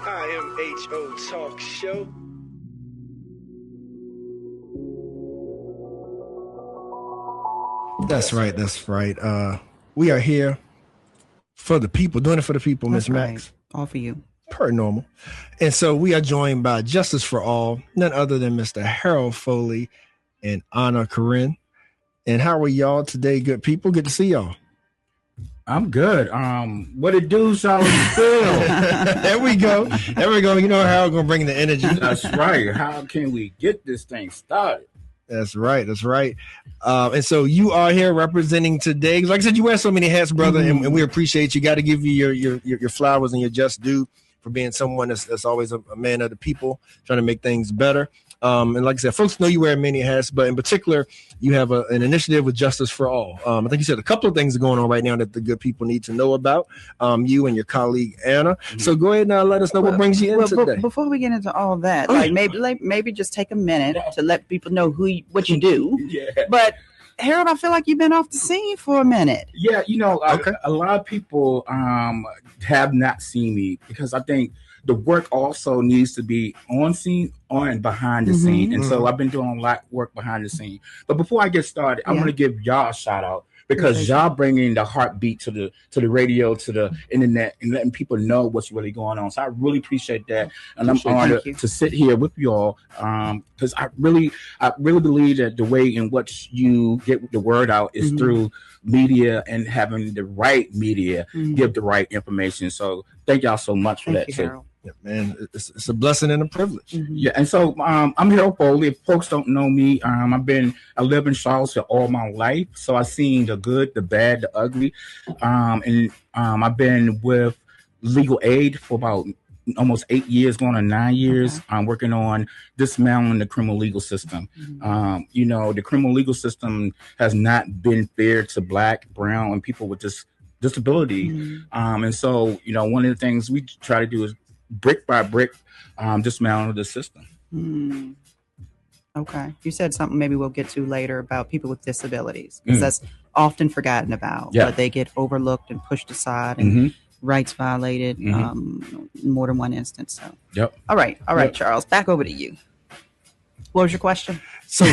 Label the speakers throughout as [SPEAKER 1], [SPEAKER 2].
[SPEAKER 1] IMHO Talk Show.
[SPEAKER 2] That's right. That's right. We are here for the people, doing it for the people, Miss Max.
[SPEAKER 3] All for you.
[SPEAKER 2] Per normal. And so we are joined by Justice for All, none other than Mr. Harold Foley and Anna Corinne. And how are y'all today, good people? Good to see y'all.
[SPEAKER 4] I'm good. What it do, Charlotte?
[SPEAKER 2] There we go. There we go. You know Harold gonna bring the energy.
[SPEAKER 4] That's right. How can we get this thing started?
[SPEAKER 2] That's right. That's right. And so you are here representing today. Like I said, you wear so many hats, brother, and we appreciate you. Got to give you your flowers and your just due for being someone that's always a man of the people, trying to make things better. And like I said, folks know you wear many hats, but in particular, you have an initiative with Justice for All. I think you said a couple of things are going on right now that the good people need to know about, you and your colleague, Anna. So go ahead and let us know what brings you in today.
[SPEAKER 3] Before we get into all that, maybe just take a minute to let people know what you do. But Harold, I feel like you've been off the scene for a minute.
[SPEAKER 4] Yeah, a lot of people have not seen me because I think the work also needs to be on scene and behind the scene. And so I've been doing a lot of work behind the scene. But before I get started, I want to give y'all a shout out because y'all bringing the heartbeat to the radio, to the internet, and letting people know what's really going on. So I really appreciate that. And I'm honored to sit here with y'all because I really believe that the way in which you get the word out is through media and having the right media give the right information. So thank y'all so much for that too.
[SPEAKER 3] Harold.
[SPEAKER 2] Yeah, man, it's a blessing and a privilege.
[SPEAKER 4] Yeah, and so I'm Harold Foley. If folks don't know me, I live in Charlottesville all my life, so I've seen the good, the bad, the ugly, and I've been with legal aid for about almost 8 years, going on 9 years. I'm working on dismantling the criminal legal system. The criminal legal system has not been fair to Black, brown, and people with disability. And so, one of the things we try to do is brick by brick dismantle the system.
[SPEAKER 3] Okay. You said something maybe we'll get to later about people with disabilities because that's often forgotten about, but they get overlooked and pushed aside and rights violated more than one instance. So, all right, Charles, back over to you. What was your question?
[SPEAKER 2] So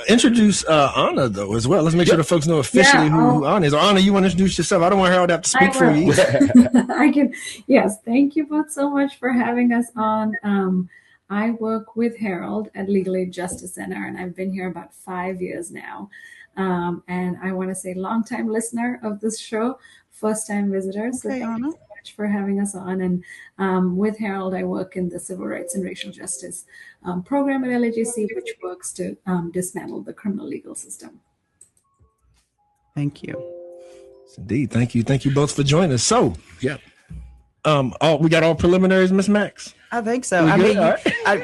[SPEAKER 2] introduce Anna, though, as well. Let's make sure the folks know officially who Anna is. Or Anna, you want to introduce yourself? I don't want Harold to have to speak for you.
[SPEAKER 5] I can. Yes, thank you both so much for having us on. I work with Harold at Legal Aid Justice Center, and I've been here about 5 years now. And I want to say longtime listener of this show, first-time visitor. So thank you so much for having us on. And with Harold, I work in the Civil Rights and Racial Justice program at LAJC, which works to dismantle the criminal legal system.
[SPEAKER 3] Thank you.
[SPEAKER 2] Indeed. Thank you. Thank you both for joining us. So, we got all preliminaries, Miss Max?
[SPEAKER 3] I think so. I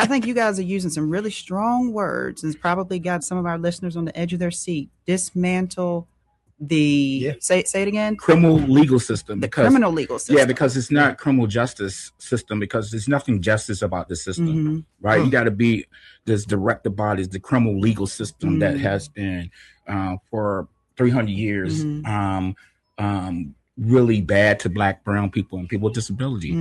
[SPEAKER 3] think you guys are using some really strong words and it's probably got some of our listeners on the edge of their seat. Dismantle the say it again.
[SPEAKER 4] Criminal legal system.
[SPEAKER 3] Criminal legal system.
[SPEAKER 4] Yeah, because it's not criminal justice system because there's nothing justice about the system, right? You got to be this directed bodies, the criminal legal system that has been for 300 years really bad to Black, brown people and people with disability.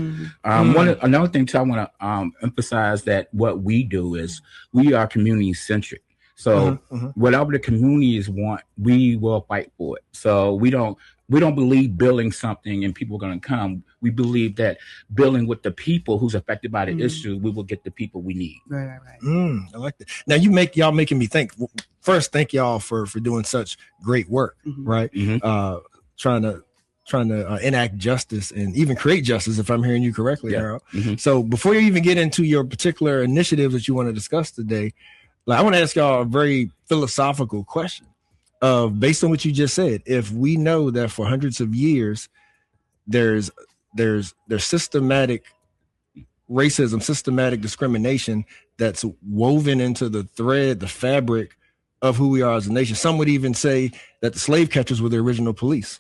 [SPEAKER 4] Another thing too, I want to emphasize that what we do is we are community centric. So whatever the communities want, we will fight for it. So we don't believe building something and people are going to come. We believe that building with the people who's affected by the issue, we will get the people we need.
[SPEAKER 3] Right.
[SPEAKER 2] I like that. Now y'all making me think. First, thank y'all for doing such great work, right? Trying to enact justice and even create justice, if I'm hearing you correctly, Harold. So before you even get into your particular initiatives that you want to discuss today, I want to ask y'all a very philosophical question. Based on what you just said, if we know that for hundreds of years there's systematic racism, systematic discrimination that's woven into the thread, the fabric of who we are as a nation. Some would even say that the slave catchers were the original police.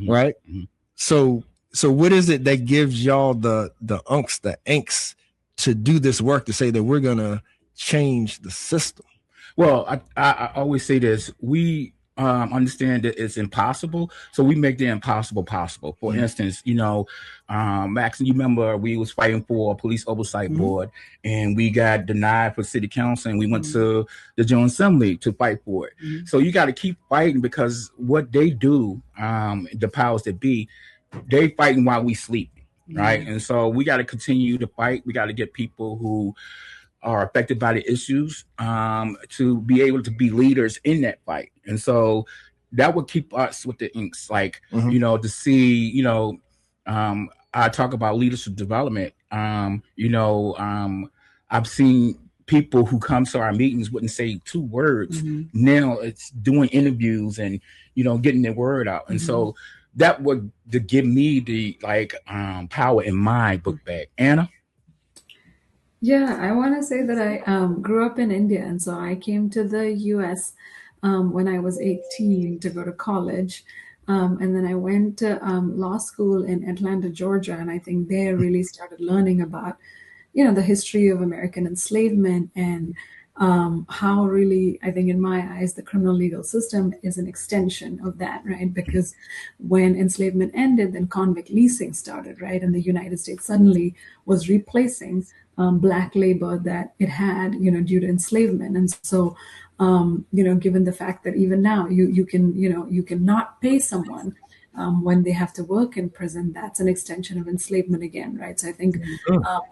[SPEAKER 2] Right. So what is it that gives y'all the angst to do this work, to say that we're gonna change the system?
[SPEAKER 4] Well, I always say this: we understand that it's impossible, so we make the impossible possible. For instance, Max, you remember we was fighting for a police oversight board, and we got denied for city council, and we went to the General Assembly to fight for it. So you got to keep fighting, because what they do, the powers that be, they fighting while we sleep, right? And so we got to continue to fight. We got to get people who are affected by the issues to be able to be leaders in that fight. And so that would keep us with the inks, like, to see, I talk about leadership development. I've seen people who come to our meetings wouldn't say 2 words. Now it's doing interviews and, getting their word out. And so that would give me the power in my book bag. Anna?
[SPEAKER 5] Yeah, I want to say that I grew up in India, and so I came to the U.S. When I was 18 to go to college, and then I went to law school in Atlanta, Georgia, and I think there really started learning about, the history of American enslavement and how really, I think in my eyes, the criminal legal system is an extension of that, right? Because when enslavement ended, then convict leasing started, right? And the United States suddenly was replacing Black labor that it had, due to enslavement. And so, given the fact that even now you can not pay someone when they have to work in prison, that's an extension of enslavement again, right? So I think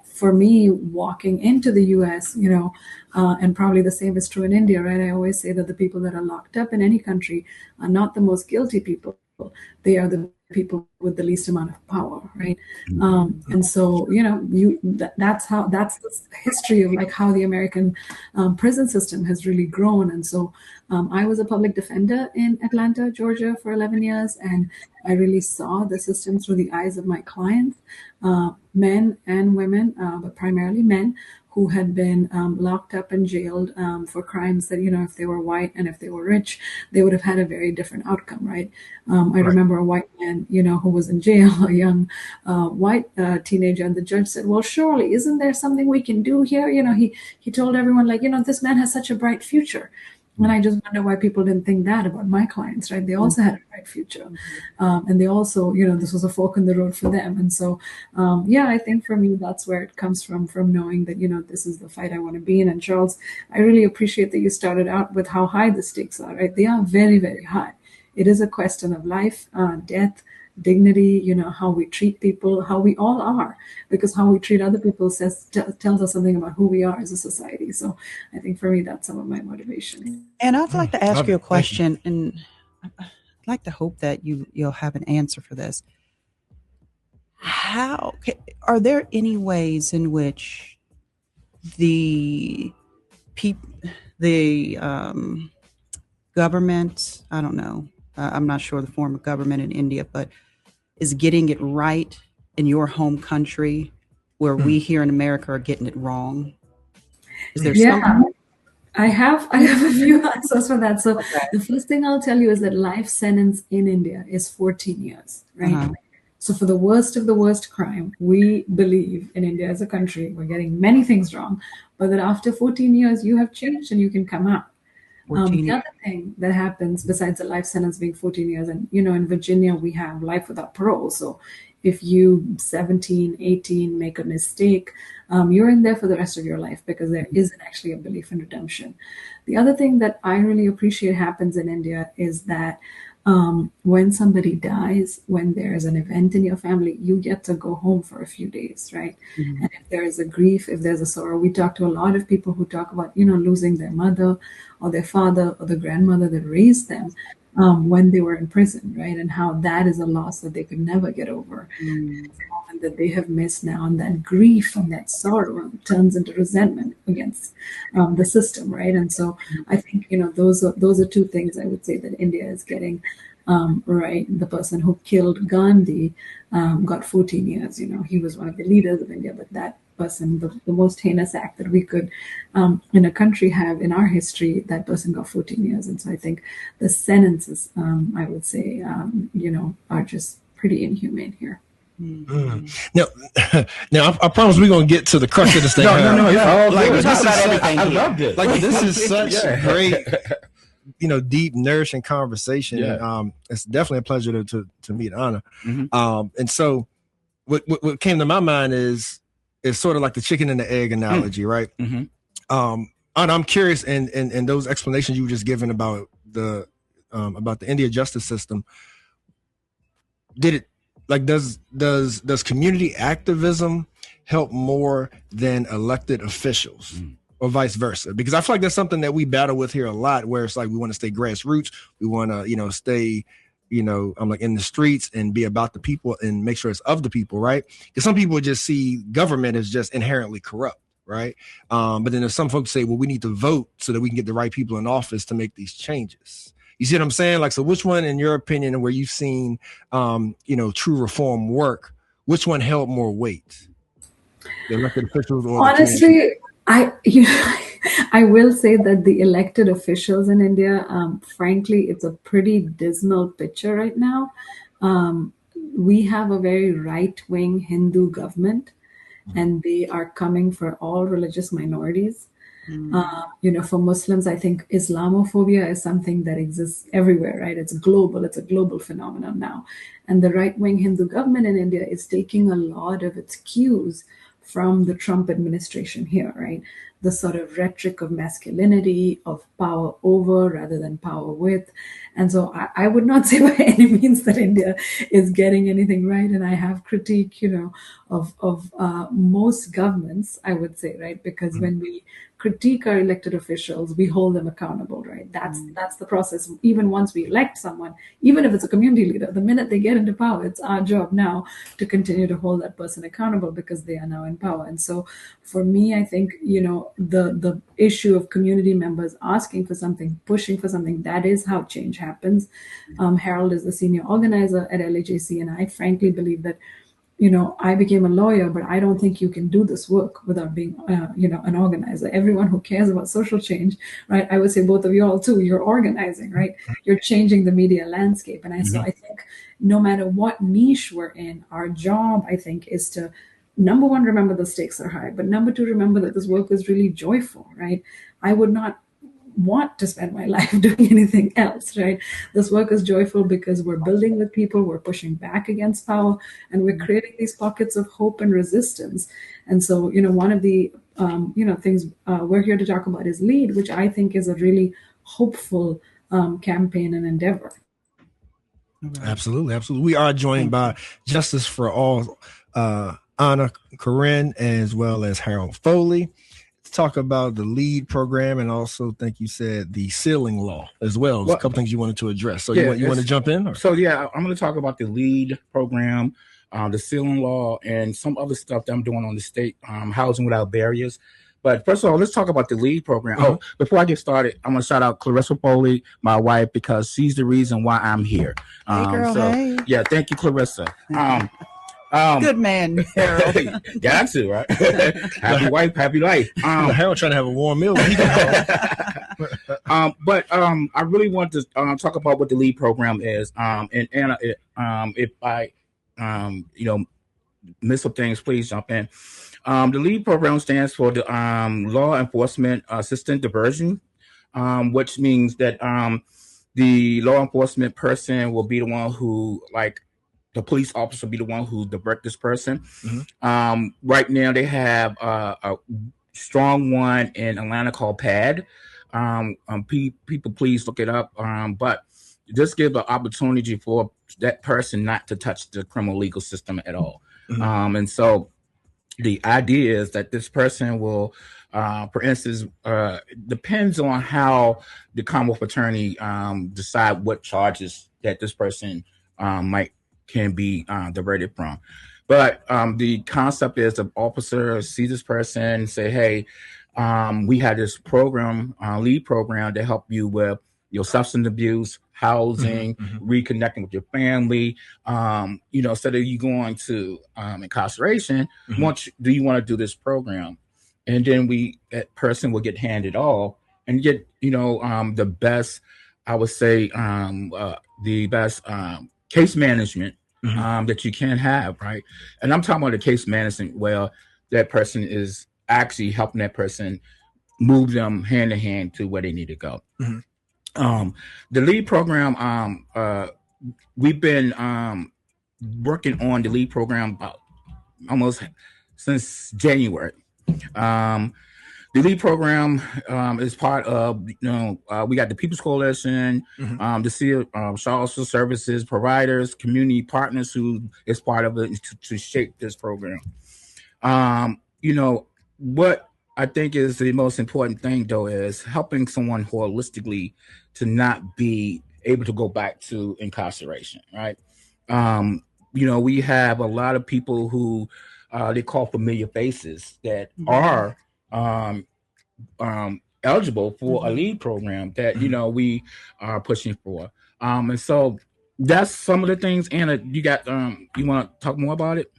[SPEAKER 5] for me, walking into the U.S., and probably the same is true in India, right? I always say that the people that are locked up in any country are not the most guilty people. They are the people with the least amount of power, right? And so, that's the history of how the American prison system has really grown. And so I was a public defender in Atlanta, Georgia for 11 years, and I really saw the system through the eyes of my clients, men and women, but primarily men, who had been locked up and jailed for crimes that, if they were white and if they were rich, they would have had a very different outcome, right? I remember a white man, who was in jail, a young white teenager, and the judge said, well, surely, isn't there something we can do here? He told everyone, this man has such a bright future. And I just wonder why people didn't think that about my clients, right? They also had a bright future. And they also, this was a fork in the road for them. And so, I think for me, that's where it comes from knowing that, this is the fight I want to be in. And Charles, I really appreciate that you started out with how high the stakes are, right? They are very, very high. It is a question of life, death, dignity, how we treat people, how we all are, because how we treat other people tells us something about who we are as a society. So I think for me, that's some of my motivation.
[SPEAKER 3] And I'd like to ask you a question, and I'd like to hope that you'll have an answer for this. Are there any ways in which the government, I don't know, I'm not sure the form of government in India, but is getting it right in your home country where we here in America are getting it wrong? Is there something?
[SPEAKER 5] I have a few answers for that. So the first thing I'll tell you is that life sentence in India is 14 years, right? So for the worst of the worst crime, we believe in India as a country, we're getting many things wrong, but that after 14 years, you have changed and you can come out. The other thing that happens besides a life sentence being 14 years, and in Virginia, we have life without parole. So if you 17, 18 make a mistake, you're in there for the rest of your life because there isn't actually a belief in redemption. The other thing that I really appreciate happens in India is that when somebody dies, when there's an event in your family, you get to go home for a few days, right? And if there is a grief, if there's a sorrow, we talk to a lot of people who talk about, losing their mother or their father or the grandmother that raised them when they were in prison, right? And how that is a loss that they could never get over. And that they have missed now, and that grief and that sorrow turns into resentment against the system, right? And so I think those are two things I would say that India is getting right. The person who killed Gandhi got 14 years. He was one of the leaders of India, but that person, the most heinous act that we could in a country have in our history, that person got 14 years. And so I think the sentences, I would say, are just pretty inhumane here.
[SPEAKER 2] Now, I promise we're gonna get to the crux of this thing.
[SPEAKER 4] No, it's all
[SPEAKER 2] like
[SPEAKER 4] good.
[SPEAKER 2] this is
[SPEAKER 4] I love this.
[SPEAKER 2] Like this is such great deep, nourishing conversation.
[SPEAKER 4] Yeah.
[SPEAKER 2] It's definitely a pleasure to meet Anna. And so what came to my mind is sort of like the chicken and the egg analogy, right? Anna, I'm curious, and those explanations you were just given about the India justice system, does community activism help more than elected officials? Or vice versa? Because I feel like that's something that we battle with here a lot, where it's like we want to stay grassroots, we want to stay I'm like in the streets and be about the people and make sure it's of the people, right? Because some people just see government as just inherently corrupt, right? But then there's some folks say, well, we need to vote so that we can get the right people in office to make these changes. You see what I'm saying? Like, so which one, in your opinion, and where you've seen true reform work, which one held more weight? The elected officials or
[SPEAKER 5] honestly, I will say that the elected officials in India, frankly, it's a pretty dismal picture right now. We have a very right-wing Hindu government, and they are coming for all religious minorities. For Muslims, I think Islamophobia is something that exists everywhere, right? It's global. It's a global phenomenon now. And the right-wing Hindu government in India is taking a lot of its cues from the Trump administration here, right? The sort of rhetoric of masculinity, of power over rather than power with. And so I would not say by any means that India is getting anything right. And I have critique, of most governments, I would say, right? Because when we critique our elected officials, we hold them accountable, right? That's the process. Even once we elect someone, even if it's a community leader, the minute they get into power, it's our job now to continue to hold that person accountable because they are now in power. And so for me, I think, the issue of community members asking for something, pushing for something, that is how change happens. Harold is the senior organizer at LAJC, and I frankly believe that I became a lawyer, but I don't think you can do this work without being, an organizer. Everyone who cares about social change, right? I would say both of you all too, you're organizing, right? You're changing the media landscape. And so I think no matter what niche we're in, our job, I think, is to, number one, remember the stakes are high, but number two, remember that this work is really joyful, right? I would not want to spend my life doing anything else, right? This work is joyful because we're building with people, we're pushing back against power, and we're creating these pockets of hope and resistance. And so, one of the, things we're here to talk about is LEAD, which I think is a really hopeful campaign and endeavor.
[SPEAKER 2] Absolutely. We are joined by Justice for All, Anna Corinne, as well as Harold Foley, talk about the LEAD program, and also think you said the sealing law as well. There's a couple things you wanted to address. So you want to jump in? Or?
[SPEAKER 4] So I'm going to talk about the LEAD program, the sealing law, and some other stuff that I'm doing on the state, housing without barriers. But first of all, let's talk about the LEAD program. Oh, before I get started, I'm going to shout out Clarissa Foley, my wife, because she's the reason why I'm here.
[SPEAKER 3] Hey girl, hey.
[SPEAKER 4] Yeah, thank you, Clarissa.
[SPEAKER 3] Good man, Harold.
[SPEAKER 4] Got to, right? Happy wife, happy life.
[SPEAKER 2] Harold trying to have a warm meal.
[SPEAKER 4] But I really want to talk about what the LEAD program is. And Anna, if I miss some things, please jump in. The LEAD program stands for the Law Enforcement Assistant Diversion, which means that the law enforcement person will be the one who, like, the police officer will be the one who divert this person. Right now, they have a strong one in Atlanta called PAD. People, please look it up. But just give an opportunity for that person not to touch the criminal legal system at all. And so the idea is that this person will, for instance, depends on how the Commonwealth Attorney decide what charges that this person can be diverted from. But the concept is the officer see this person, say, hey, we have this program, LEAD program, to help you with your substance abuse, housing, reconnecting with your family. Instead of you going to incarceration, do you want to do this program? And then that person will get handed off and get, the best, I would say, the best case management that you can have, right? And I'm talking about the case management where that person is actually helping that person move them hand in hand to where they need to go. The lead program, we've been working on the lead program about almost since January. The lead program is part of, we got the People's Coalition, the City of Charlottesville Services providers, community partners who is part of it to shape this program. What I think is the most important thing, though, is helping someone holistically to not be able to go back to incarceration, right? We have a lot of people who they call familiar faces that are eligible for a lead program that we are pushing for, and so that's some of the things. Anna, you want to talk more about it?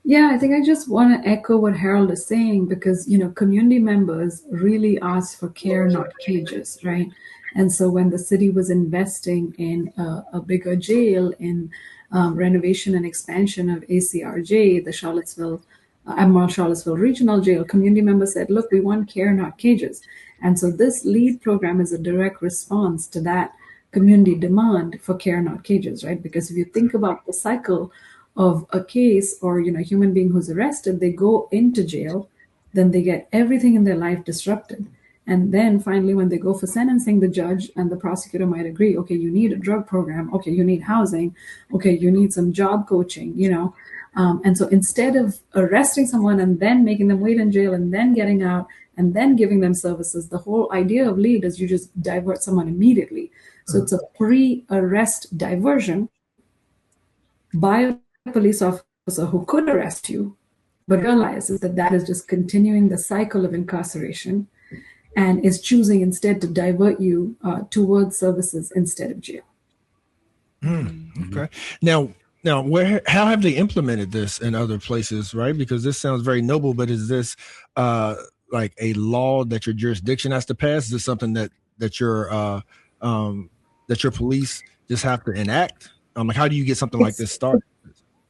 [SPEAKER 5] Yeah, I think I just want to echo what Harold is saying, because community members really ask for care, not cages, right? And so when the city was investing in a bigger jail, in renovation and expansion of ACRJ, the Admiral Charlottesville Regional Jail, community members said, look, we want care, not cages. And so this LEAD program is a direct response to that community demand for care, not cages, right? Because if you think about the cycle of a case, or a human being who's arrested, they go into jail, then they get everything in their life disrupted. And then finally, when they go for sentencing, the judge and the prosecutor might agree, okay, you need a drug program, okay, you need housing, okay, you need some job coaching, and so instead of arresting someone and then making them wait in jail and then getting out and then giving them services, the whole idea of LEAD is you just divert someone immediately. So it's a pre-arrest diversion by a police officer who could arrest you, but realizes that that is just continuing the cycle of incarceration and is choosing instead to divert you towards services instead of jail.
[SPEAKER 2] Okay. Now, how have they implemented this in other places, right? Because this sounds very noble, but is this like a law that your jurisdiction has to pass? Is this something that your police just have to enact? Like, how do you get something like this started?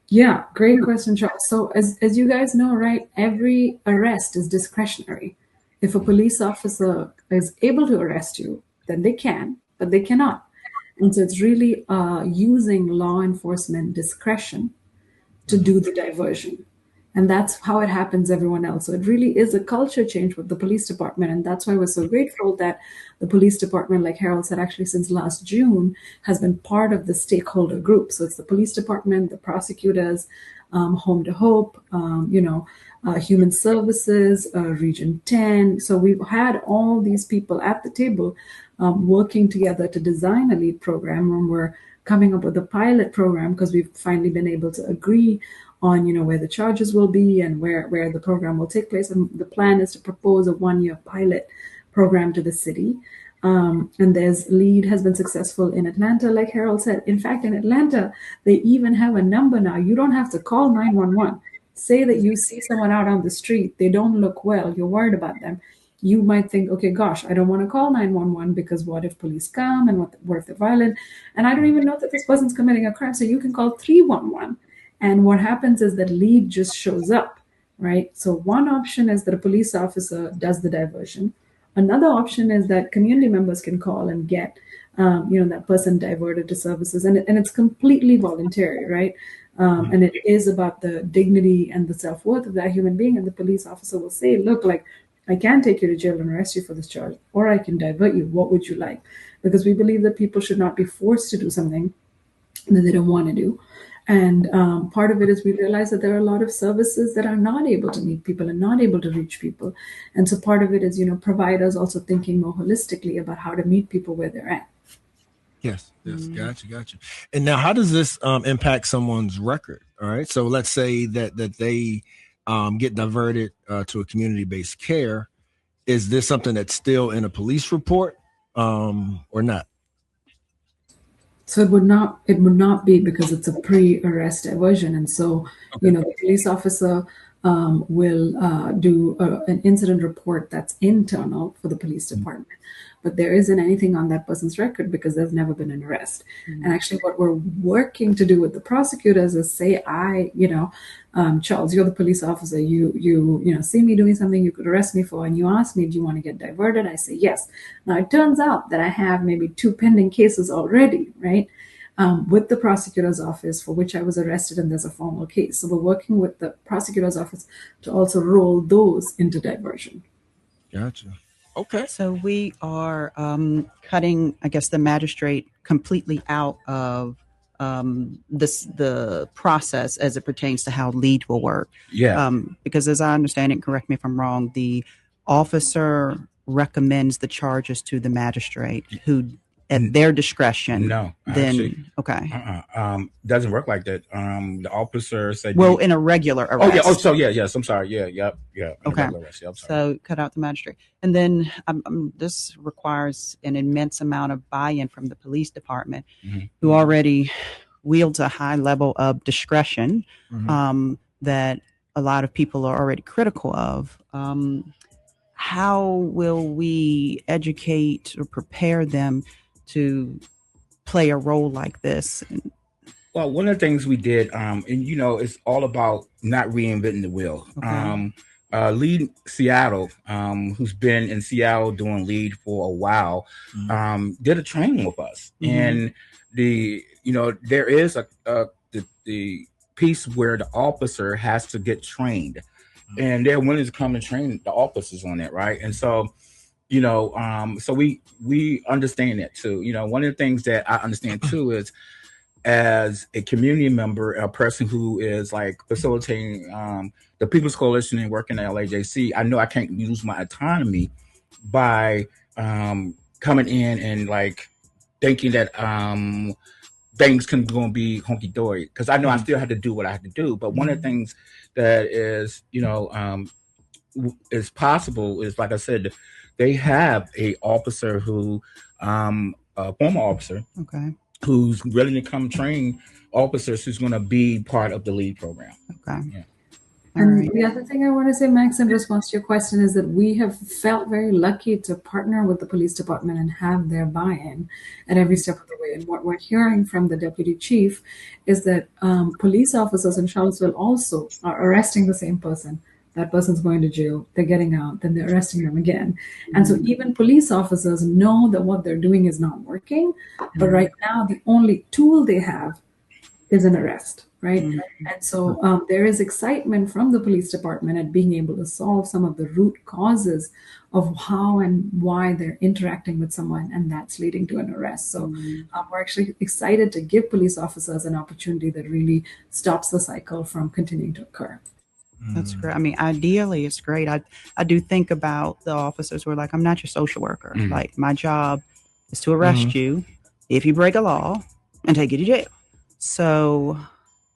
[SPEAKER 5] Yeah, great question, Charles. So as you guys know, right, every arrest is discretionary. If a police officer is able to arrest you, then they can, but they cannot. And so it's really using law enforcement discretion to do the diversion. And that's how it happens everywhere else. So it really is a culture change with the police department. And that's why we're so grateful that the police department, like Harold said, actually since last June, has been part of the stakeholder group. So it's the police department, the prosecutors, Home to Hope, Human Services, Region 10. So we've had all these people at the table working together to design a LEAD program, and we're coming up with a pilot program because we've finally been able to agree on where the charges will be and where the program will take place. And the plan is to propose a 1-year pilot program to the city. And LEAD has been successful in Atlanta, like Harold said. In fact, in Atlanta, they even have a number now. You don't have to call 911. Say that you see someone out on the street, they don't look well, you're worried about them. You might think, okay, gosh, I don't want to call 911 because what if police come and what if they're violent? And I don't even know that this person's committing a crime. So you can call 311. And what happens is that LEAD just shows up, right? So one option is that a police officer does the diversion. Another option is that community members can call and get, that person diverted to services. And it's completely voluntary, right? And it is about the dignity and the self-worth of that human being. And the police officer will say, look, like, I can take you to jail and arrest you for this charge, or I can divert you. What would you like? Because we believe that people should not be forced to do something that they don't want to do. And part of it is we realize that there are a lot of services that are not able to meet people and not able to reach people. And so part of it is, providers also thinking more holistically about how to meet people where they're at.
[SPEAKER 2] Yes. Gotcha. And now, how does this impact someone's record? All right. So let's say that they get diverted to a community-based care. Is this something that's still in a police report or not?
[SPEAKER 5] So it would not be, because it's a pre-arrest diversion. And so, the police officer will do an incident report that's internal for the police department. But there isn't anything on that person's record because there's never been an arrest. And actually what we're working to do with the prosecutors is say, Charles, you're the police officer. You see me doing something you could arrest me for, and you ask me, do you want to get diverted? I say yes. Now it turns out that I have maybe 2 pending cases already, right? With the prosecutor's office for which I was arrested, and there's a formal case. So we're working with the prosecutor's office to also roll those into diversion.
[SPEAKER 2] Gotcha.
[SPEAKER 3] Okay. So we are cutting, I guess, the magistrate completely out of the process as it pertains to how lead will work.
[SPEAKER 4] Yeah.
[SPEAKER 3] Because as I understand it, correct me if I'm wrong, the officer recommends the charges to the magistrate who at their discretion.
[SPEAKER 4] No,
[SPEAKER 3] then
[SPEAKER 4] actually, okay. Doesn't work like that. The officer said,
[SPEAKER 3] well, in a regular arrest.
[SPEAKER 4] Oh yeah. Oh, so yeah. Yes. I'm sorry. Yeah. Yep. Yeah.
[SPEAKER 3] Okay. So cut out the magistrate, and then this requires an immense amount of buy-in from the police department, who already wields a high level of discretion that a lot of people are already critical of. How will we educate or prepare them to play a role like this?
[SPEAKER 4] Well, one of the things we did, and it's all about not reinventing the wheel. Okay. Lead Seattle, who's been in Seattle doing lead for a while, did a training with us, and there is the piece where the officer has to get trained, and they're willing to come and train the officers on that, right? And so. So we understand that too. One of the things that I understand too is, as a community member, a person who is like facilitating the People's Coalition and working at LAJC, I know I can't use my autonomy by coming in and like thinking that things can go and be honky dory, because I know I still have to do what I have to do. But one of the things that is is possible is, like I said, they have a officer who, a former officer, who's willing to come train officers who's going to be part of the lead program.
[SPEAKER 3] Okay.
[SPEAKER 4] Yeah.
[SPEAKER 5] And the other thing I want to say, Max, in response to your question, is that we have felt very lucky to partner with the police department and have their buy-in at every step of the way. And what we're hearing from the deputy chief is that police officers in Charlottesville also are arresting the same person. That person's going to jail, they're getting out, then they're arresting them again. And so even police officers know that what they're doing is not working, but right now the only tool they have is an arrest, right? And so there is excitement from the police department at being able to solve some of the root causes of how and why they're interacting with someone, and that's leading to an arrest. So we're actually excited to give police officers an opportunity that really stops the cycle from continuing to occur.
[SPEAKER 3] That's great. I mean, ideally, it's great. I do think about the officers who are like, I'm not your social worker. Like, my job is to arrest you if you break a law and take you to jail. So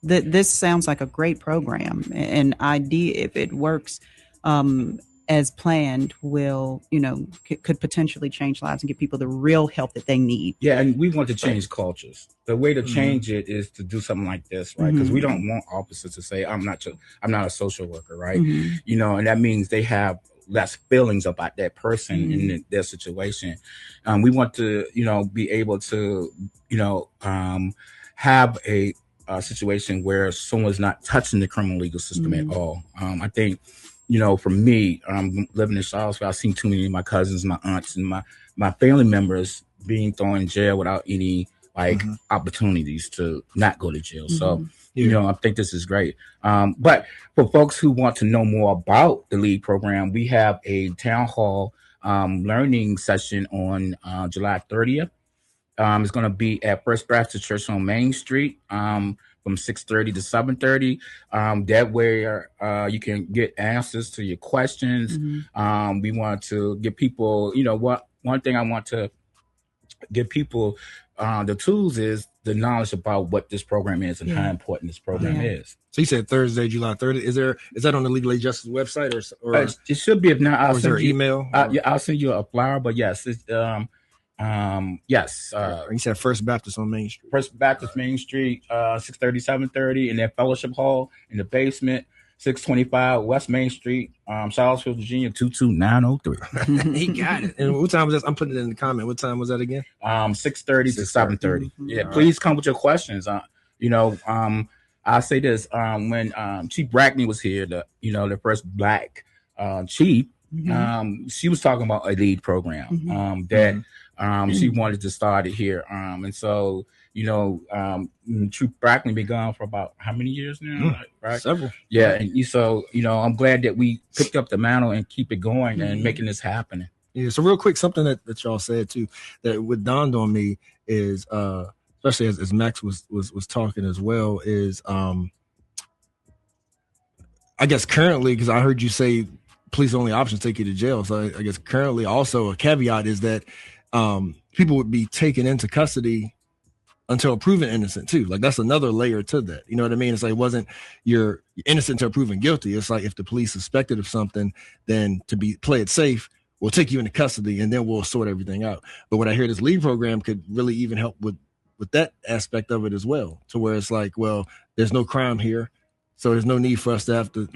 [SPEAKER 3] this sounds like a great program. And if it works as planned, could potentially change lives and give people the real help that they need.
[SPEAKER 4] Yeah, and we want to change cultures. The way to change it is to do something like this, right? Because we don't want officers to say, I'm not a social worker, right? And that means they have less feelings about that person in their situation. We want to, be able to, have a situation where someone's not touching the criminal legal system at all. I think, for me, living in Charlottesville, I've seen too many of my cousins, my aunts, and my family members being thrown in jail without any opportunities to not go to jail. So, I think this is great. But for folks who want to know more about the LEAD program, we have a town hall learning session on July 30th. It's going to be at First Baptist Church on Main Street from 6:30 to 7:30. That way you can get answers to your questions. We want to give people, one thing I want to give people the tools is the knowledge about what this program is and how important this program is.
[SPEAKER 2] So you said Thursday, July 30th. Is that on the Legal Aid Justice website or
[SPEAKER 4] it should be? If not, I'll send you
[SPEAKER 2] email.
[SPEAKER 4] I'll send you a flyer. But yes, it's yes.
[SPEAKER 2] You said First Baptist on Main Street.
[SPEAKER 4] First Baptist Main Street, 6:30, 7:30, in their fellowship hall in the basement. 625 West Main Street, Charlottesville, Virginia, 22903.
[SPEAKER 2] He got it. And what time was that? I'm putting it in the comment. What time was that again?
[SPEAKER 4] 6:30 to 7:30. Yeah, please come with your questions. I'll say this: when Chief Brackney was here, the first Black chief, she was talking about a lead program that she wanted to start it here, and so. Chief Brackney been gone for about how many years now? Right?
[SPEAKER 2] Several.
[SPEAKER 4] Yeah. And so, I'm glad that we picked up the mantle and keep it going and making this happen.
[SPEAKER 2] Yeah. So real quick, something that y'all said too, that what dawned on me is, especially as Max was talking as well, is, I guess currently, because I heard you say police only options take you to jail. So I guess currently also a caveat is that, people would be taken into custody until proven innocent too. Like that's another layer to that. You know what I mean? It's like, you're innocent until proven guilty. It's like if the police suspected of something, then to play it safe, we'll take you into custody and then we'll sort everything out. But what I hear this lead program could really even help with that aspect of it as well, to where it's like, well, there's no crime here. So there's no need for us to have to,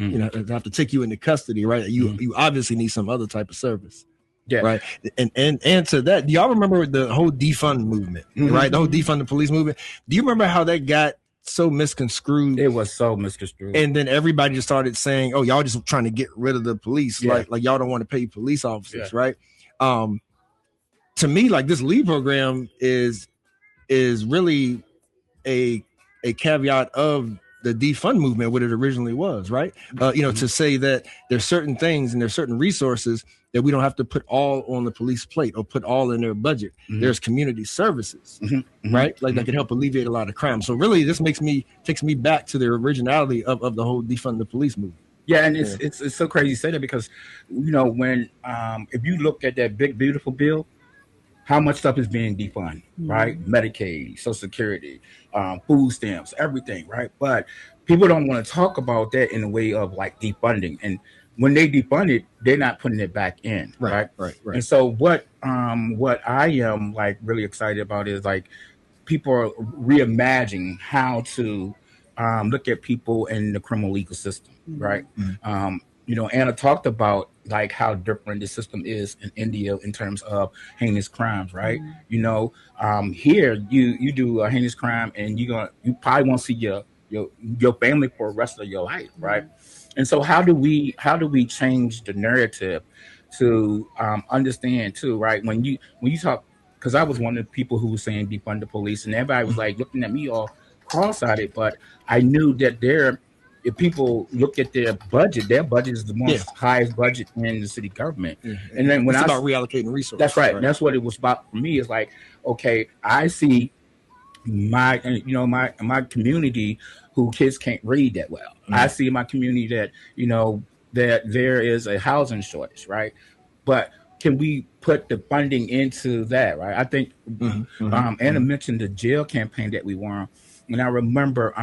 [SPEAKER 2] have to take you into custody, right? You obviously need some other type of service. Yeah. Right. And to that, do y'all remember the whole defund movement, right? The whole defund the police movement. Do you remember how that got so misconstrued?
[SPEAKER 4] It was so misconstrued.
[SPEAKER 2] And then everybody just started saying, oh, y'all just trying to get rid of the police. Like y'all don't want to pay police officers. Right. To me, like this lead program is really a caveat of the defund movement, what it originally was, right? To say that there's certain things and there's certain resources that we don't have to put all on the police plate or put all in their budget. There's community services, right? Like that can help alleviate a lot of crime. So really this takes me back to the originality of the whole defund the police movement.
[SPEAKER 4] Yeah, and it's so crazy you say that because, when if you look at that big, beautiful bill, how much stuff is being defunded, right? Medicaid, Social Security, food stamps, everything, right? But people don't want to talk about that in a way of like defunding. And when they defund it, they're not putting it back in, right? And so what I am like really excited about is like people are reimagining how to look at people in the criminal legal system, right? Anna talked about like how different the system is in India in terms of heinous crimes, right? Here you do a heinous crime and you probably won't see your family for the rest of your life, right? And so how do we change the narrative to understand too, right? When you talk, because I was one of the people who was saying defund the police, and everybody was like looking at me all cross-eyed, but I knew that if people look at their budget is the most highest budget in the city government. And then when
[SPEAKER 2] it's about reallocating resources.
[SPEAKER 4] That's right. That's what it was about for me. It's like, okay, I see my community who kids can't read that well. I see my community that, that there is a housing shortage, right? But can we put the funding into that, right? I think Anna mentioned the jail campaign that we won. And I remember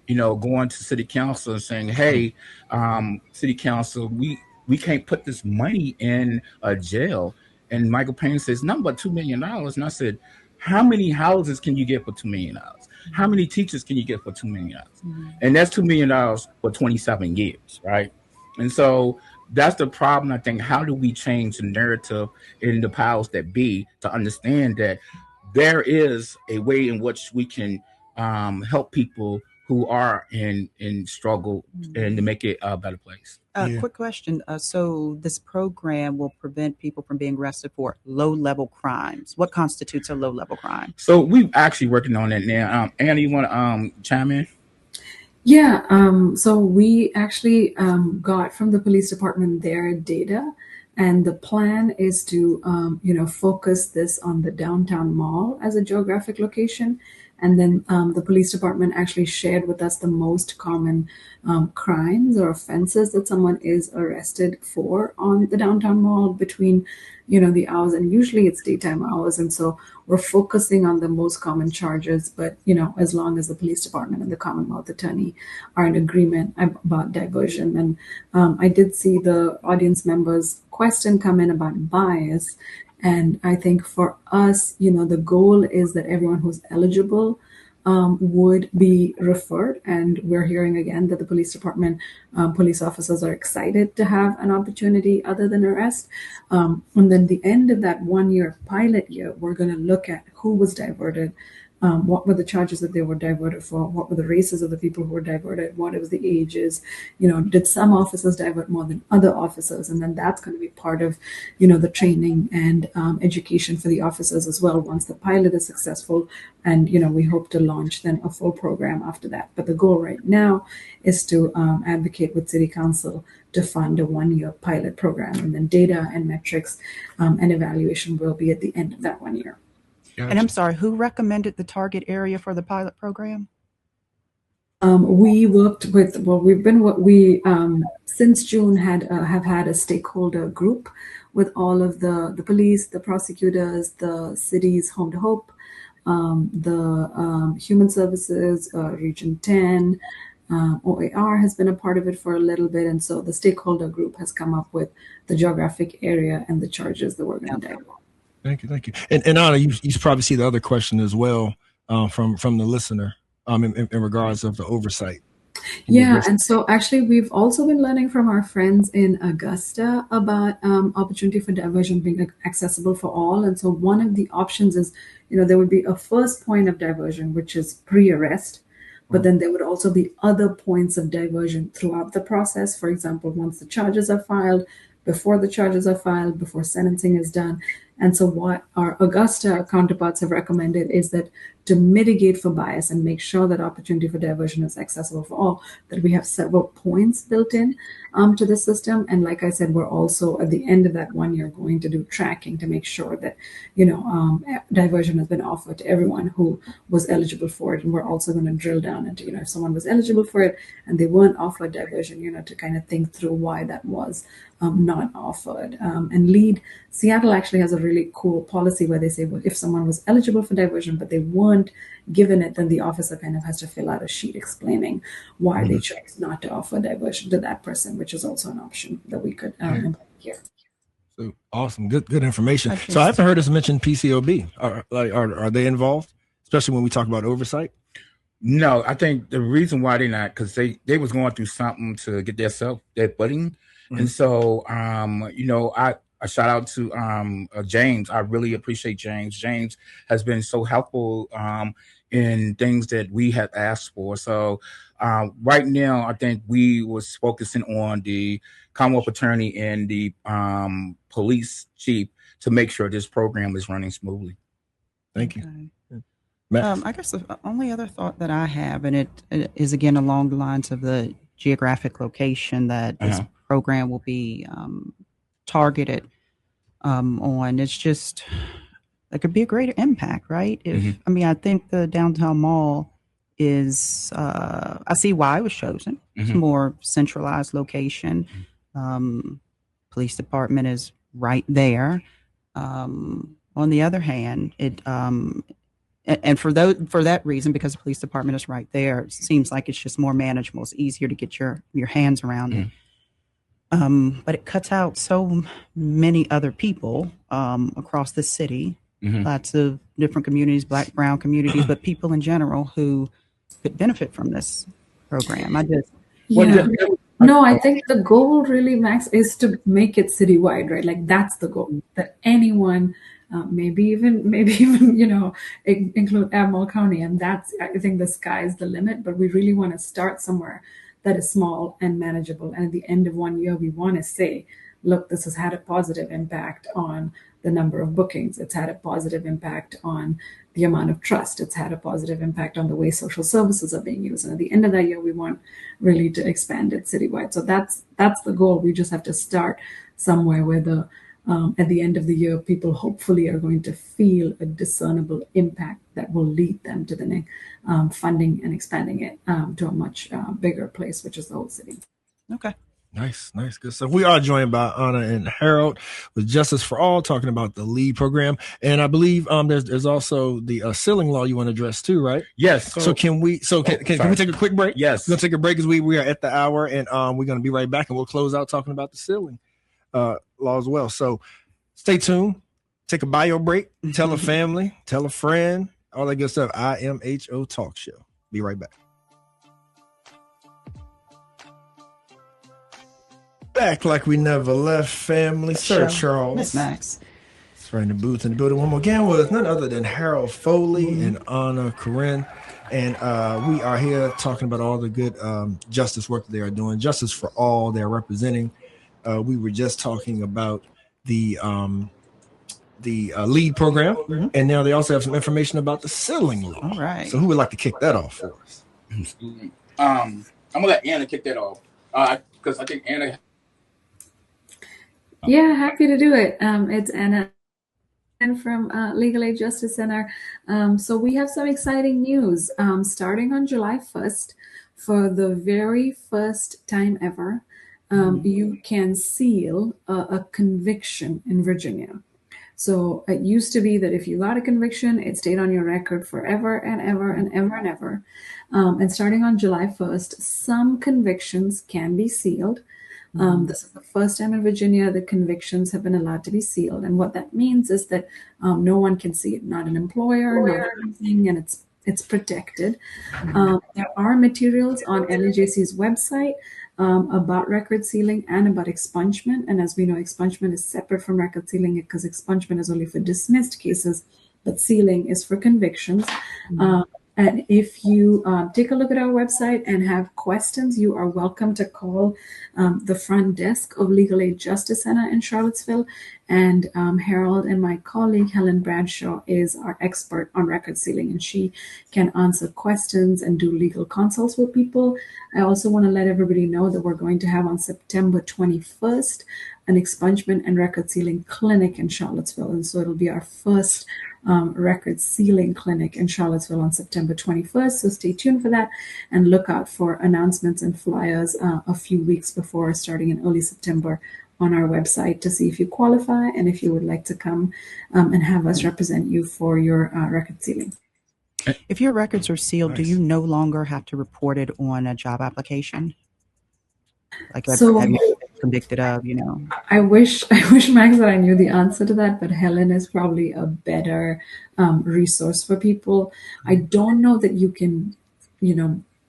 [SPEAKER 4] going to city council and saying, hey, city council, we can't put this money in a jail. And Michael Payne says, nothing but $2 million. And I said, how many houses can you get for $2 million? How many teachers can you get for $2 million? And that's $2 million for 27 years, right? And so that's the problem, I think. How do we change the narrative in the powers that be to understand that there is a way in which we can help people who are in struggle and to make it a better place.
[SPEAKER 3] Quick question. So this program will prevent people from being arrested for low-level crimes. What constitutes a low-level crime?
[SPEAKER 4] So we're actually working on that now. Anna, you want to chime in?
[SPEAKER 5] Yeah. So we actually got from the police department their data. And the plan is to, focus this on the downtown mall as a geographic location. And then the police department actually shared with us the most common crimes or offenses that someone is arrested for on the downtown mall between, the hours. And usually it's daytime hours. And so we're focusing on the most common charges. But, as long as the police department and the Commonwealth Attorney are in agreement about diversion. And I did see the audience members' question come in about bias. And I think for us, the goal is that everyone who's eligible would be referred. And we're hearing again that the police department, police officers are excited to have an opportunity other than arrest. And then the end of that 1 year pilot year, we're going to look at who was diverted. What were the charges that they were diverted for? What were the races of the people who were diverted? What was the ages? Did some officers divert more than other officers? And then that's going to be part of, the training and education for the officers as well once the pilot is successful. And, we hope to launch then a full program after that. But the goal right now is to advocate with City Council to fund a 1 year pilot program. And then data and metrics and evaluation will be at the end of that 1 year.
[SPEAKER 3] Gotcha. And I'm sorry, who recommended the target area for the pilot program?
[SPEAKER 5] We worked with, since June have had a stakeholder group with all of the police, the prosecutors, the city's Home to Hope, the Human Services, Region 10, OAR has been a part of it for a little bit. And so the stakeholder group has come up with the geographic area and the charges that we're going to divert.
[SPEAKER 2] Thank you. And Anna, you probably see the other question as well from the listener in regards of the oversight.
[SPEAKER 5] Yeah, and so actually we've also been learning from our friends in Augusta about opportunity for diversion being accessible for all. And so one of the options is, there would be a first point of diversion, which is pre-arrest, but then there would also be other points of diversion throughout the process. For example, once the charges are filed, before the charges are filed, before sentencing is done. And so what our Augusta counterparts have recommended is that to mitigate for bias and make sure that opportunity for diversion is accessible for all, that we have several points built in to the system. And like I said, we're also at the end of that 1 year going to do tracking to make sure that, diversion has been offered to everyone who was eligible for it. And we're also going to drill down into, if someone was eligible for it and they weren't offered diversion, to kind of think through why that was not offered. And Seattle actually has a really cool policy where they say, well, if someone was eligible for diversion, but they weren't given it, then the officer kind of has to fill out a sheet explaining why they chose not to offer diversion to that person, which is also an option that we could implement here.
[SPEAKER 2] So awesome, good information. So I haven't heard us mention PCOB. Are they involved, especially when we talk about oversight?
[SPEAKER 4] No, I think the reason why they're not, because they was going through something to get their footing. And so, a shout out to James. I really appreciate James. James has been so helpful in things that we have asked for. So right now, I think we was focusing on the Commonwealth Attorney and the police chief to make sure this program is running smoothly.
[SPEAKER 2] Thank you.
[SPEAKER 3] I guess the only other thought that I have, and it is again along the lines of the geographic location that this program will be targeted on. It's just, it could be a greater impact, right? I think the downtown mall is, I see why it was chosen. It's a more centralized location. Police department is right there. On the other hand, and for that reason, because the police department is right there, it seems like it's just more manageable. It's easier to get your hands around it. But it cuts out so many other people across the city, lots of different communities, Black, brown communities, but people in general who could benefit from this program. I
[SPEAKER 5] think the goal really, Max, is to make it citywide, right? Like that's the goal, that anyone, maybe even include Admiral County, and that's, I think the sky's the limit. But we really want to start somewhere that is small and manageable. And at the end of 1 year, we want to say, look, this has had a positive impact on the number of bookings. It's had a positive impact on the amount of trust. It's had a positive impact on the way social services are being used. And at the end of that year, we want really to expand it citywide. So that's the goal. We just have to start somewhere where at the end of the year, people hopefully are going to feel a discernible impact that will lead them to the next funding and expanding it to a much bigger place, which is the whole city.
[SPEAKER 3] Okay.
[SPEAKER 2] Nice, good stuff. We are joined by Anna and Harold with Justice for All, talking about the LEAD program, and I believe there's also the ceiling law you want to address too, right?
[SPEAKER 4] Yes.
[SPEAKER 2] So can we take a quick break?
[SPEAKER 4] Yes.
[SPEAKER 2] We're gonna take a break because we are at the hour, and we're gonna be right back, and we'll close out talking about the ceiling law as well. So stay tuned. Take a bio break. Tell a family. Tell a friend. all that good stuff. IMHO Talk Show. Be right back. Back like we never left, family. Sir Charles.
[SPEAKER 3] Miss Max.
[SPEAKER 2] That's right in the booth in the building. One more again was none other than Harold Foley and Anna Corinne. And we are here talking about all the good justice work that they are doing. Justice for All, they're representing. We were just talking about the LEAD program, and now they also have some information about the sealing law.
[SPEAKER 3] All right.
[SPEAKER 2] So who would like to kick that off for us?
[SPEAKER 4] I'm gonna let Anna kick that off because I think Anna.
[SPEAKER 5] Yeah, happy to do it. It's Anna from Legal Aid Justice Center. So we have some exciting news. Starting on July 1st, for the very first time ever, you can seal a conviction in Virginia. So it used to be that if you got a conviction, it stayed on your record forever and ever and ever and ever. And starting on July 1st, some convictions can be sealed. This is the first time in Virginia that convictions have been allowed to be sealed. And what that means is that no one can see it, not an employer, not anything, and it's protected. There are materials on LAJC's website about record sealing and about expungement. And as we know, expungement is separate from record sealing because expungement is only for dismissed cases, but sealing is for convictions. And if you take a look at our website and have questions, you are welcome to call the front desk of Legal Aid Justice Center in Charlottesville. And Harold and my colleague, Helen Bradshaw, is our expert on record sealing, and she can answer questions and do legal consults with people. I also want to let everybody know that we're going to have on September 21st an expungement and record sealing clinic in Charlottesville. And so it'll be our first record sealing clinic in Charlottesville on September 21st. So stay tuned for that and look out for announcements and flyers a few weeks before, starting in early September, on our website to see if you qualify and if you would like to come and have us represent you for your record sealing.
[SPEAKER 3] If your records are sealed, do you no longer have to report it on a job application? Like, have you been convicted of,
[SPEAKER 5] I wish Max that I knew the answer to that, but Helen is probably a better resource for people. I don't know that you can,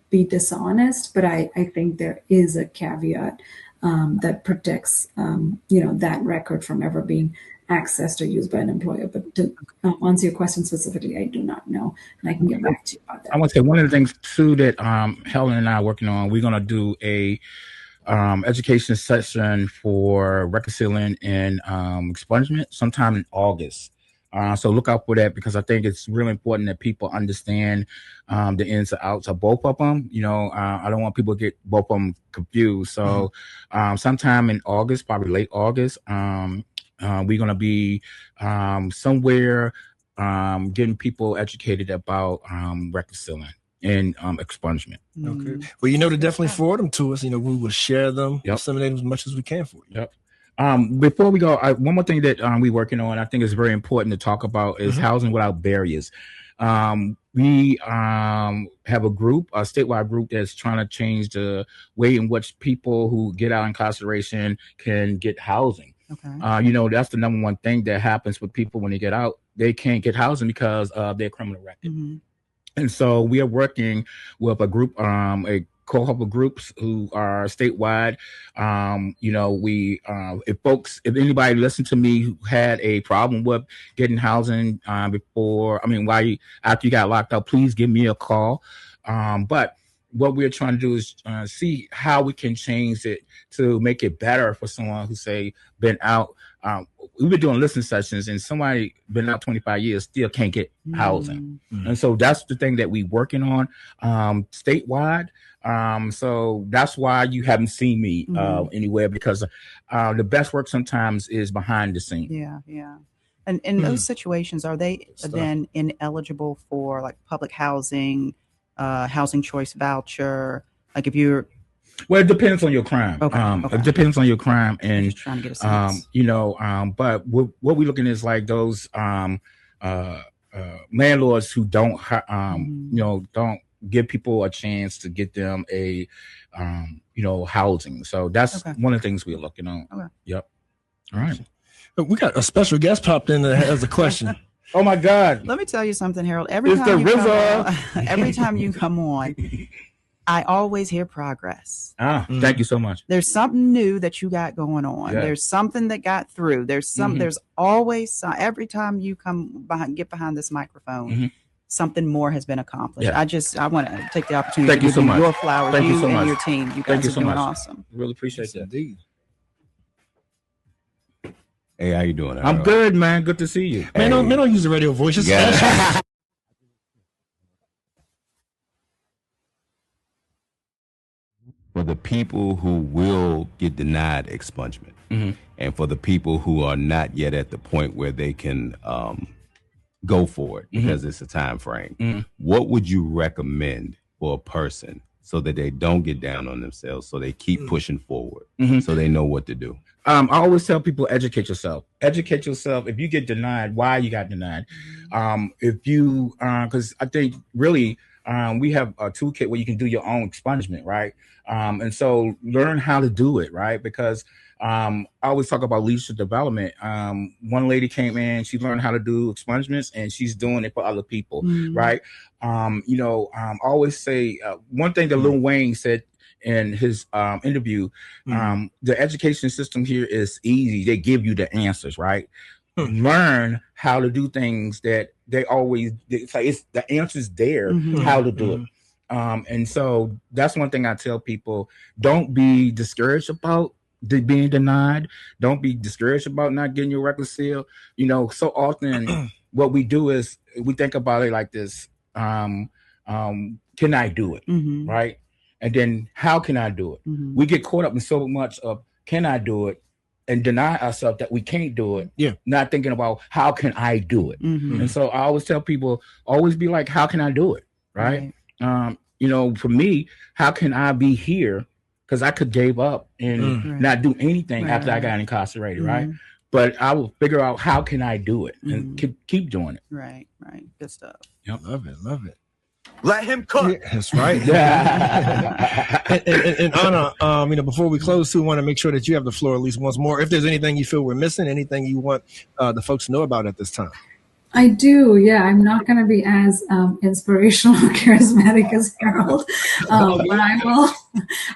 [SPEAKER 5] be dishonest, but I think there is a caveat that protects, that record from ever being accessed or used by an employer. But to answer your question specifically, I do not know, and I can get back to you about that.
[SPEAKER 4] I want to say one of the things too that Helen and I are working on. We're going to do a education session for record sealing and expungement sometime in August. So look out for that, because I think it's really important that people understand the ins and outs of both of them. I don't want people to get both of them confused. So sometime in August, probably late August, we're going to be somewhere getting people educated about record sealing and expungement.
[SPEAKER 2] Okay. Well, to definitely forward them to us. We will share them, disseminate them as much as we can for you.
[SPEAKER 4] Before we go, one more thing that we're working on, I think is very important to talk about, is housing without barriers. We have a statewide group that's trying to change the way in which people who get out incarceration can get housing. Okay. That's the number one thing that happens with people when they get out. They can't get housing because of their criminal record. And so we are working with a group, a cohort of groups who are statewide. If anybody listened to me who had a problem with getting housing after you got locked up, please give me a call. But what we're trying to do is see how we can change it to make it better for someone who, say, been out. We've been doing listening sessions, and somebody been out 25 years still can't get housing. And so that's the thing that we're working on statewide. So that's why you haven't seen me anywhere, because the best work sometimes is behind the scene.
[SPEAKER 3] Yeah. And in those situations, are they then ineligible for like public housing, housing choice voucher? Like if you're...
[SPEAKER 4] Well, it depends on your crime.
[SPEAKER 3] Okay.
[SPEAKER 4] It depends on your crime, and
[SPEAKER 3] just trying to get a sense.
[SPEAKER 4] But what we're looking at is like those landlords who don't don't give people a chance to get them a housing. So that's one of the things we're looking on. Okay. Yep. All right.
[SPEAKER 2] We got a special guest popped in that has a question.
[SPEAKER 4] Oh my God.
[SPEAKER 3] Let me tell you something, Harold. Every time you come on, I always hear progress.
[SPEAKER 4] Thank you so much.
[SPEAKER 3] There's something new that you got going on.
[SPEAKER 4] Yeah.
[SPEAKER 3] There's something that got through. There's always every time you get behind this microphone, something more has been accomplished.
[SPEAKER 4] Yeah.
[SPEAKER 3] I want to take the opportunity to give you your flowers. Thank you so much. Your team. You guys are doing awesome.
[SPEAKER 4] Really appreciate that.
[SPEAKER 2] Indeed.
[SPEAKER 1] Hey, how you doing?
[SPEAKER 4] I'm good, man. Good to see you.
[SPEAKER 2] Man, don't use the radio voice.
[SPEAKER 1] Yeah. For the people who will get denied expungement, and for the people who are not yet at the point where they can go for it because it's a time frame, what would you recommend for a person so that they don't get down on themselves, so they keep pushing forward, so they know what to do?
[SPEAKER 4] I always tell people, educate yourself. Educate yourself. If you get denied, why you got denied. If you, because I think really we have a toolkit where you can do your own expungement, right? And so learn how to do it, right? Because I always talk about leadership development. One lady came in, she learned how to do expungements, and she's doing it for other people, right? I always say one thing that Lil Wayne said in his interview, the education system here is easy. They give you the answers, right? Learn how to do things that it's the answers there, how to do it. And so that's one thing I tell people: don't be discouraged about being denied. Don't be discouraged about not getting your record seal. So often what we do is we think about it like this: can I do it? Right? And then how can I do it? We get caught up in so much of can I do it and deny ourselves that we can't do it.
[SPEAKER 2] Yeah.
[SPEAKER 4] Not thinking about how can I do it. And so I always tell people, always be like, how can I do it? Right. For me, how can I be here? Because I could give up and not do anything after I got incarcerated. Right. But I will figure out how can I do it and keep doing it.
[SPEAKER 3] Right. Good stuff.
[SPEAKER 2] Yep. Love it.
[SPEAKER 6] Let him cook.
[SPEAKER 2] Yeah, that's right. and Anna, before we close, we want to make sure that you have the floor at least once more. If there's anything you feel we're missing, anything you want the folks to know about at this time.
[SPEAKER 5] I do. Yeah, I'm not going to be as inspirational or charismatic as Harold, but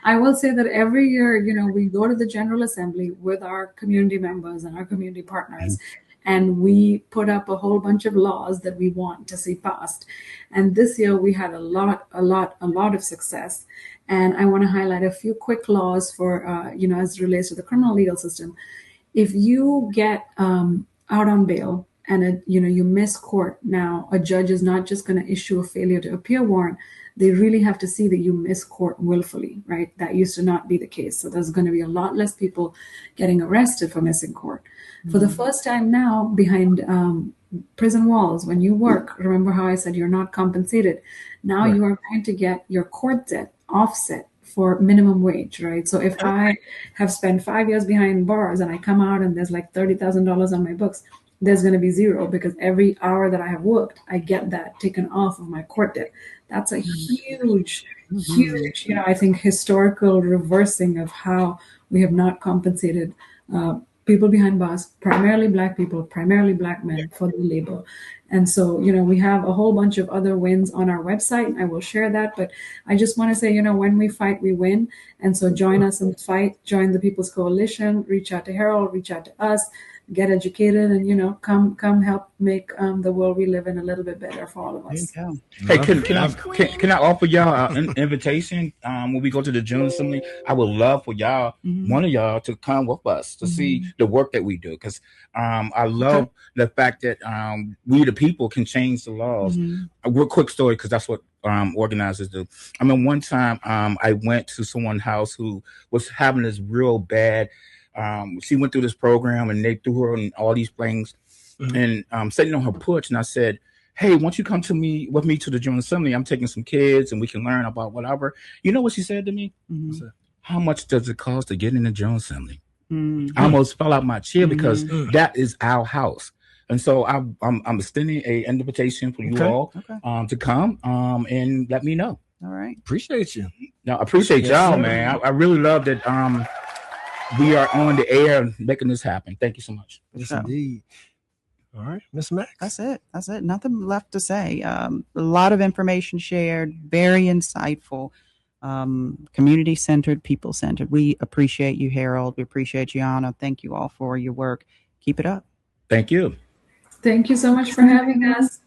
[SPEAKER 5] I will say that every year, we go to the General Assembly with our community members and our community partners. And we put up a whole bunch of laws that we want to see passed. And this year we had a lot of success. And I want to highlight a few quick laws for, as it relates to the criminal legal system. If you get out on bail and, you miss court, now a judge is not just going to issue a failure to appear warrant. They really have to see that you miss court willfully, right? That used to not be the case. So there's going to be a lot less people getting arrested for missing court. For the first time now, behind prison walls, when you work, remember how I said you're not compensated. Now you are going to get your court debt offset for minimum wage, right? So if I have spent 5 years behind bars and I come out and there's like $30,000 on my books, there's going to be zero because every hour that I have worked, I get that taken off of my court debt. That's a huge, I think, historical reversing of how we have not compensated people behind bars, primarily Black people, primarily Black men, for the labor. And so, we have a whole bunch of other wins on our website. I will share that. But I just want to say, when we fight, we win. And so join us in the fight, join the People's Coalition, reach out to Harold, reach out to us, get educated, and, come help make the world we live in a little bit better for all of us.
[SPEAKER 4] Hey, can I offer y'all an invitation when we go to the June Assembly? I would love for y'all, one of y'all, to come with us to see the work that we do, because I love the fact that we the people can change the laws. A real quick story, because that's what organizers do. I mean, one time I went to someone's house who was having this real bad. She went through this program and they threw her on all these things, and sitting on her porch, and I said, hey, won't you come with me to the General Assembly? I'm taking some kids and we can learn about whatever. You know what she said to me? How much does it cost to get in the General Assembly? I almost fell out my chair because that is our house. And so I'm extending an invitation for you all to come and let me know.
[SPEAKER 3] All right.
[SPEAKER 2] Appreciate you.
[SPEAKER 4] No, I appreciate y'all, man. I really love that we are on the air making this happen. Thank you so much.
[SPEAKER 2] Yes, indeed. All right, Miss Max.
[SPEAKER 3] That's it. Nothing left to say. A lot of information shared, very insightful, community centered, people centered. We appreciate you, Harold. We appreciate you, Anna. Thank you all for your work. Keep it up.
[SPEAKER 4] Thank you.
[SPEAKER 5] Thank you so much for having us.